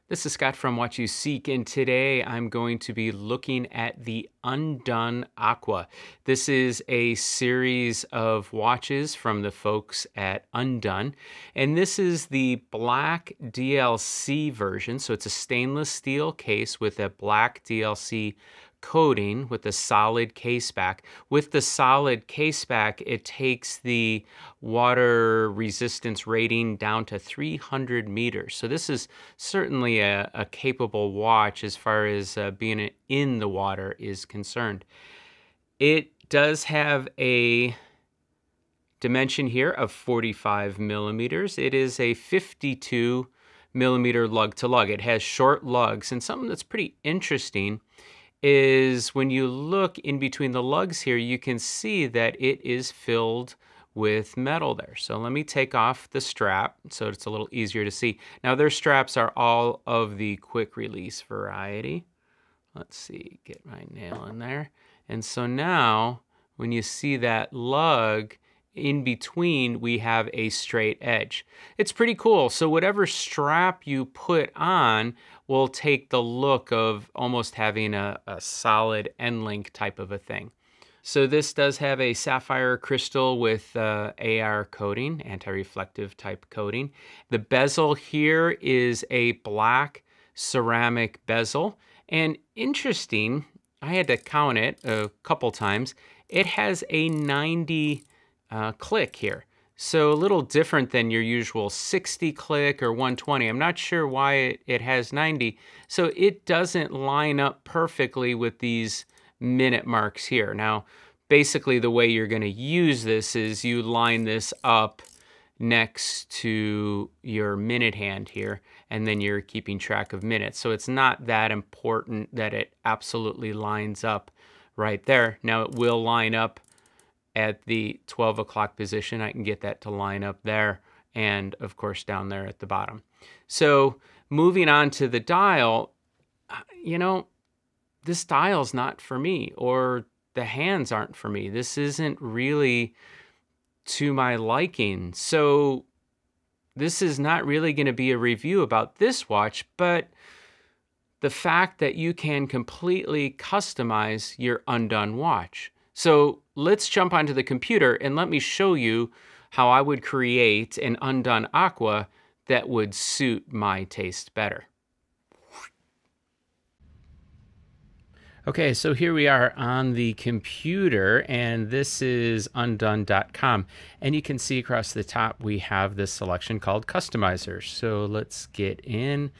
This is Scott from What You Seek, and today I'm going to be looking at the Undone Aqua. This is a series of watches from the folks at Undone, and this is the black DLC version. So it's a stainless steel case with a black DLC coating with a solid case back. With the solid case back, it takes the water resistance rating down to 300 meters. So this is certainly a capable watch as far as being in the water is concerned. It does have a dimension here of 45 millimeters. It is a 52 millimeter lug to lug. It has short lugs, and something that's pretty interesting is when you look in between the lugs here, you can see that it is filled with metal there. So let me take off the strap so it's a little easier to see. Now their straps are all of the quick release variety. Let's see, get my nail in there. And so now when you see that lug, in between we have a straight edge. It's pretty cool. So whatever strap you put on will take the look of almost having a solid end link type of a thing. So this does have a sapphire crystal with AR coating, anti-reflective type coating. The bezel here is a black ceramic bezel. And interesting, I had to count it a couple times. It has a 90 click here. So a little different than your usual 60 click or 120. I'm not sure why it has 90. So it doesn't line up perfectly with these minute marks here. Now, basically the way you're going to use this is you line this up next to your minute hand here, and then you're keeping track of minutes. So it's not that important that it absolutely lines up right there. Now it will line up at the 12 o'clock position. I can get that to line up there, and of course down there at the bottom. So moving on to the dial, this dial's not for me, or the hands aren't for me. This isn't really to my liking. So this is not really going to be a review about this watch, but the fact that you can completely customize your Undone watch. So let's jump onto the computer and let me show you how I would create an Undone Aqua that would suit my taste better. Okay, so here we are on the computer, and this is undone.com. And you can see across the top we have this selection called Customizers. So let's get in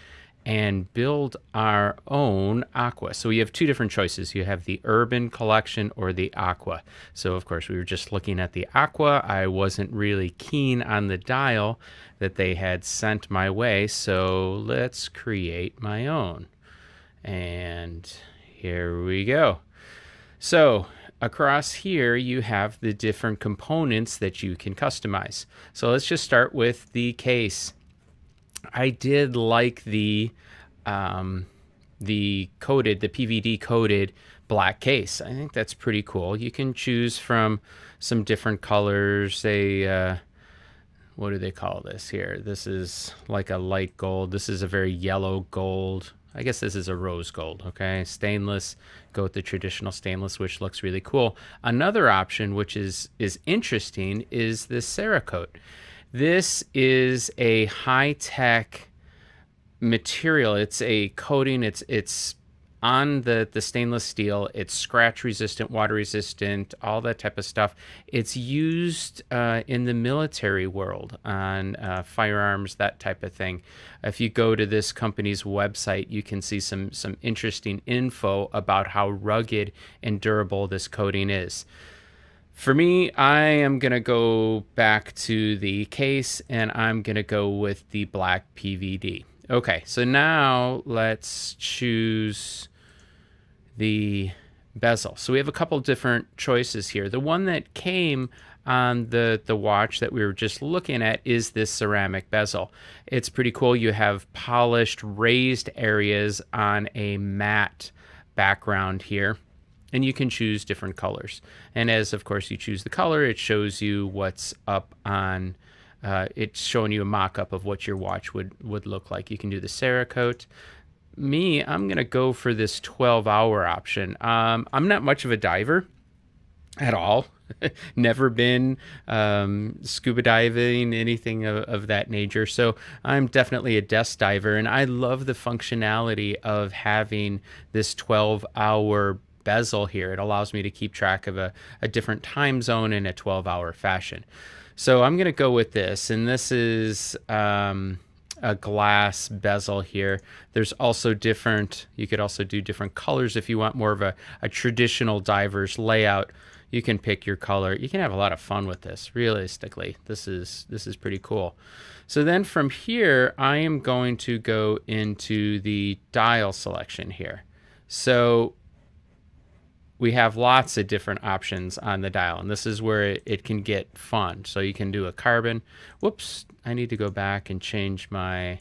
and build our own Aqua. So we have two different choices. You have the Urban Collection or the Aqua. So of course we were just looking at the Aqua. I wasn't really keen on the dial that they had sent my way, so let's create my own. And here we go. So across here you have the different components that you can customize. So let's just start with the case. I did like the PVD coated black case. I think that's pretty cool. You can choose from some different colors. What do they call this here? This is like a light gold. This is a very yellow gold. I guess this is a rose gold, okay? Stainless, go with the traditional stainless, which looks really cool. Another option, which is interesting, is the Seracote. This is a high-tech material. It's a coating. It's on the stainless steel. It's scratch-resistant, water-resistant, all that type of stuff. It's used in the military world on firearms, that type of thing. If you go to this company's website, you can see some interesting info about how rugged and durable this coating is. For me, I am going to go back to the case, and I'm going to go with the black PVD. Okay, so now let's choose the bezel. So we have a couple different choices here. The one that came on the watch that we were just looking at is this ceramic bezel. It's pretty cool. You have polished, raised areas on a matte background here. And you can choose different colors. And as, of course, you choose the color, it shows you what's up on it's showing you a mock-up of what your watch would look like. You can do the Seracote. I'm going to go for this 12-hour option. I'm not much of a diver at all. Never been scuba diving, anything of that nature. So I'm definitely a desk diver, and I love the functionality of having this 12-hour bezel here. It allows me to keep track of a different time zone in a 12-hour fashion. So I'm going to go with this, and this is a glass bezel here. There's also you could also do different colors if you want more of a traditional diver's layout. You can pick your color. You can have a lot of fun with this. Realistically, this is pretty cool. So then from here, I am going to go into the dial selection here. So we have lots of different options on the dial, and this is where it can get fun. So you can do a carbon. Whoops, I need to go back and change my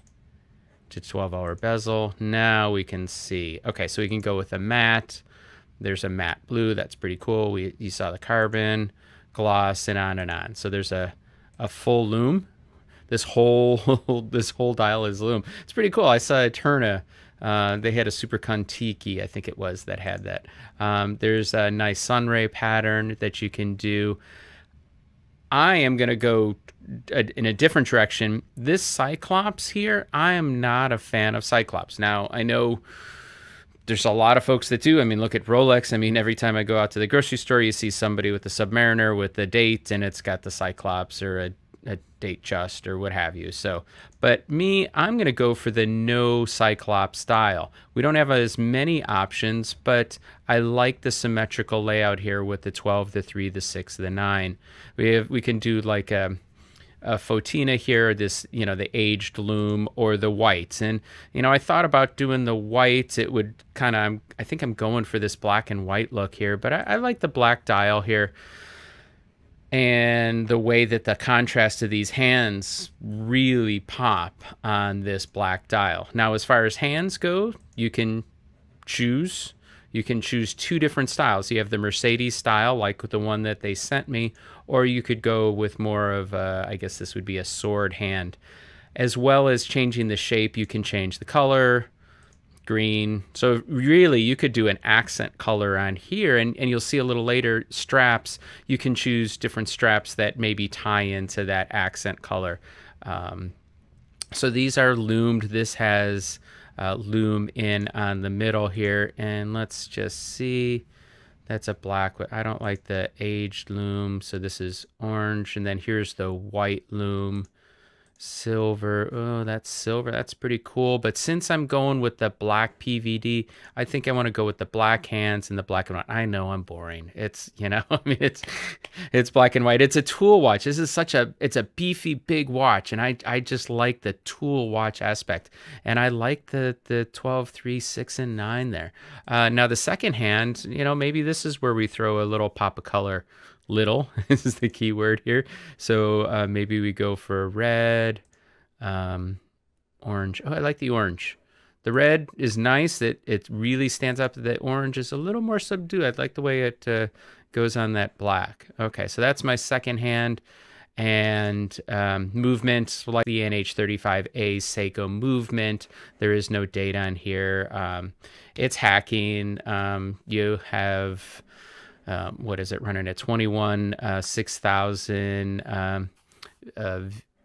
to 12-hour bezel. Now we can see. Okay, so we can go with a matte. There's a matte blue. That's pretty cool. You saw the carbon, gloss, and on and on. So there's a full lume. This whole dial is lume. It's pretty cool. I saw Eterna. They had a Super Kontiki, I think it was, that had that. There's a nice sunray pattern that you can do. I am going to go in a different direction. This Cyclops here, I am not a fan of Cyclops. Now, I know there's a lot of folks that do. I mean, look at Rolex. I mean, every time I go out to the grocery store, you see somebody with the Submariner with the date, and it's got the Cyclops or a date just or what have you. So, but I'm going to go for the no Cyclops style. We don't have as many options, but I like the symmetrical layout here with the 12, the 3, the 6, the 9. We can do like a Fotina here, this, the aged lume, or the whites. And, I thought about doing the whites. It would kind of, I think I'm going for this black and white look here, but I like the black dial here. And the way that the contrast of these hands really pop on this black dial. Now, as far as hands go, you can choose two different styles. You have the Mercedes style, like with the one that they sent me, or you could go with more of I guess this would be a sword hand. As well as changing the shape, you can change the color, green. So really, you could do an accent color on here, and you'll see a little later straps. You can choose different straps that maybe tie into that accent color. So these are loomed. This has loom in on the middle here, and let's just see. That's a black. I don't like the aged loom, so this is orange, and then here's the white loom. Silver. Oh, that's silver. That's pretty cool. But since I'm going with the black PVD, I think I want to go with the black hands and the black and white. I know I'm boring. It's, I mean, it's black and white. It's a tool watch. This is it's a beefy, big watch. And I just like the tool watch aspect. And I like the 12, 3, 6, and 9 there. Now the second hand, maybe this is where we throw a little pop of color. Little this is the key word here. So maybe we go for red, orange. Oh, I like the orange. The red is nice. It really stands up. The orange is a little more subdued. I like the way it goes on that black. Okay, so that's my second hand. And movement, like the NH35A Seiko movement. There is no date on here. It's hacking. You have... what is it running at 21 6000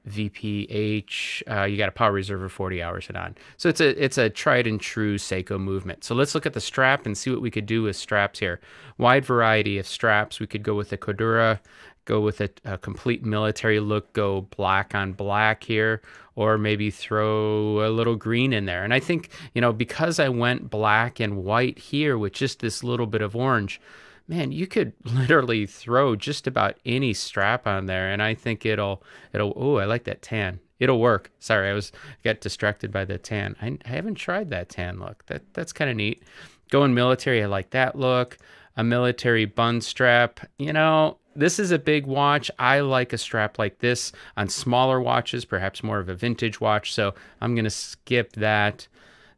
VPH. You got a power reserve of 40 hours and on. So it's a tried and true Seiko movement. So let's look at the strap and see what we could do with straps here. Wide variety of straps. We could go with the Cordura, go with a complete military look, go black on black here, or maybe throw a little green in there. And I think, because I went black and white here with just this little bit of orange, man, you could literally throw just about any strap on there, and I think it'll. Oh, I like that tan. It'll work. Sorry, I got distracted by the tan. I haven't tried that tan look. That's kind of neat. Going military, I like that look. A military bun strap. This is a big watch. I like a strap like this on smaller watches, perhaps more of a vintage watch. So I'm gonna skip that.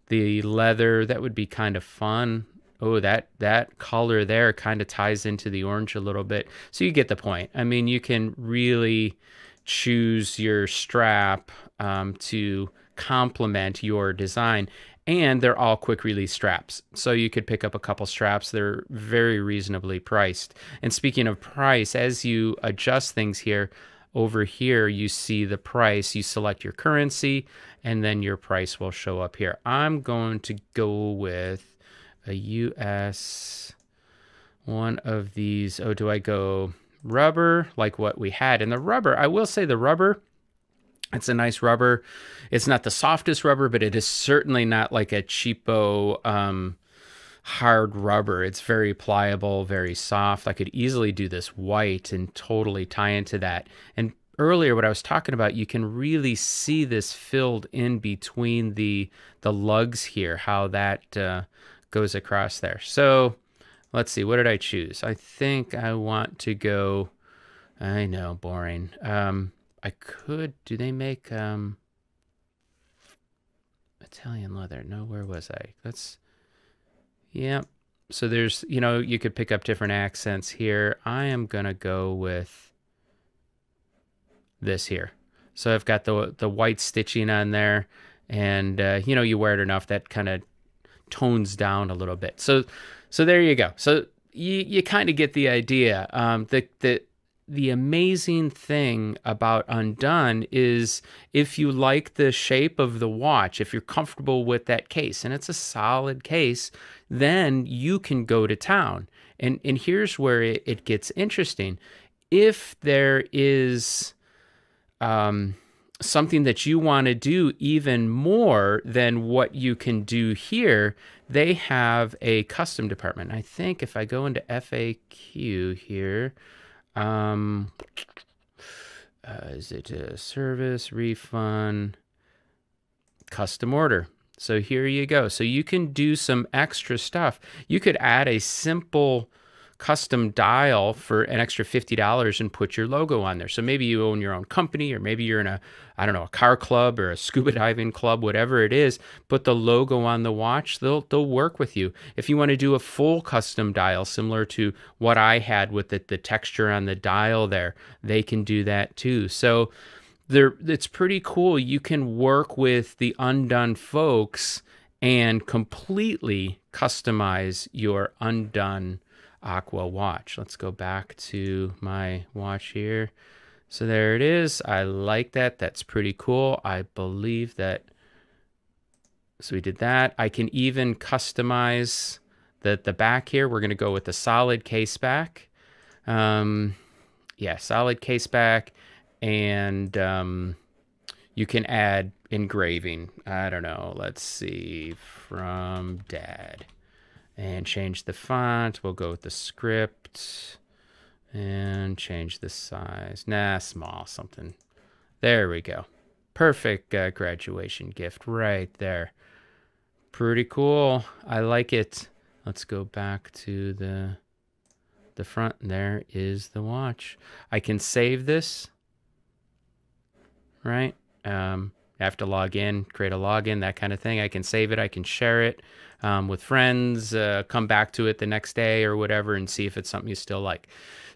The leather, that would be kind of fun. Oh, that color there kind of ties into the orange a little bit. So you get the point. I mean, you can really choose your strap to complement your design. And they're all quick release straps. So you could pick up a couple straps. They're very reasonably priced. And speaking of price, as you adjust things here, over here, you see the price. You select your currency, and then your price will show up here. I'm going to go with a US, one of these. Oh, do I go rubber like what we had? And the rubber, I will say the rubber, it's a nice rubber. It's not the softest rubber, but it is certainly not like a cheapo hard rubber. It's very pliable, very soft. I could easily do this white and totally tie into that. And earlier, what I was talking about, you can really see this filled in between the lugs here, how that goes across there. So let's see, what did I choose? I think I want to go, I know, boring. I could, do they make Italian leather? No, where was I? Yeah. So there's, you could pick up different accents here. I am going to go with this here. So I've got the white stitching on there, and, you wear it enough that kind of tones down a little bit. So there you go. So you kind of get the idea. The amazing thing about Undone is if you like the shape of the watch, if you're comfortable with that case, and it's a solid case, then you can go to town. And here's where it gets interesting. If there is something that you want to do even more than what you can do here, they have a custom department. I think if I go into FAQ here, is it a service, refund, custom order? So here you go. So you can do some extra stuff. You could add a simple custom dial for an extra $50 and put your logo on there. So maybe you own your own company, or maybe you're in a car club or a scuba diving club, whatever it is, put the logo on the watch. They'll work with you. If you want to do a full custom dial, similar to what I had with the texture on the dial there, they can do that too. So it's pretty cool. You can work with the Undone folks and completely customize your Undone Aqua watch. Let's go back to my watch here. So there it is. I like that. That's pretty cool. I believe that. So we did that. I can even customize the back here. We're going to go with the solid case back. Yeah, solid case back. And you can add engraving. I don't know. Let's see. From Dad. And change the font. We'll go with the script. And change the size. Nah, small, something. There we go. Perfect graduation gift right there. Pretty cool. I like it. Let's go back to the front. There is the watch. I can save this. Right? I have to log in, create a login, that kind of thing. I can save it. I can share it with friends, come back to it the next day or whatever and see if it's something you still like.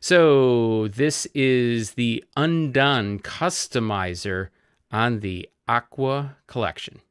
So this is the Undone Customizer on the Aqua collection.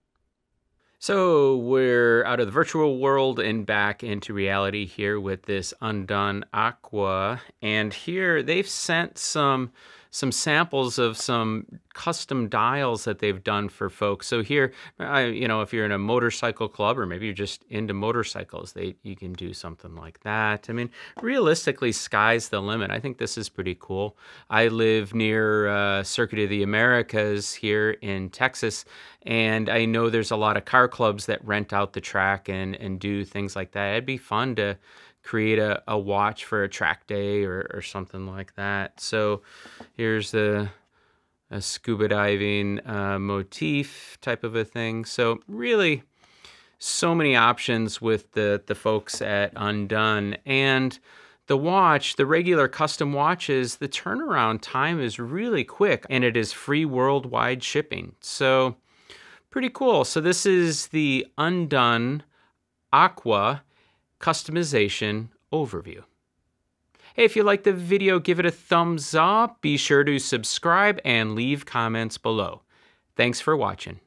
So we're out of the virtual world and back into reality here with this Undone Aqua. And here they've sent some samples of some custom dials that they've done for folks. So here, if you're in a motorcycle club, or maybe you're just into motorcycles, you can do something like that. I mean, realistically, sky's the limit. I think this is pretty cool. I live near Circuit of the Americas here in Texas, and I know there's a lot of car clubs that rent out the track and do things like that. It'd be fun to create a watch for a track day or something like that. So here's a scuba diving motif type of a thing. So really so many options with the folks at Undone. And the watch, the regular custom watches, the turnaround time is really quick, and it is free worldwide shipping. So pretty cool. So this is the Undone Aqua customization overview. Hey, if you liked the video, give it a thumbs up. Be sure to subscribe and leave comments below. Thanks for watching.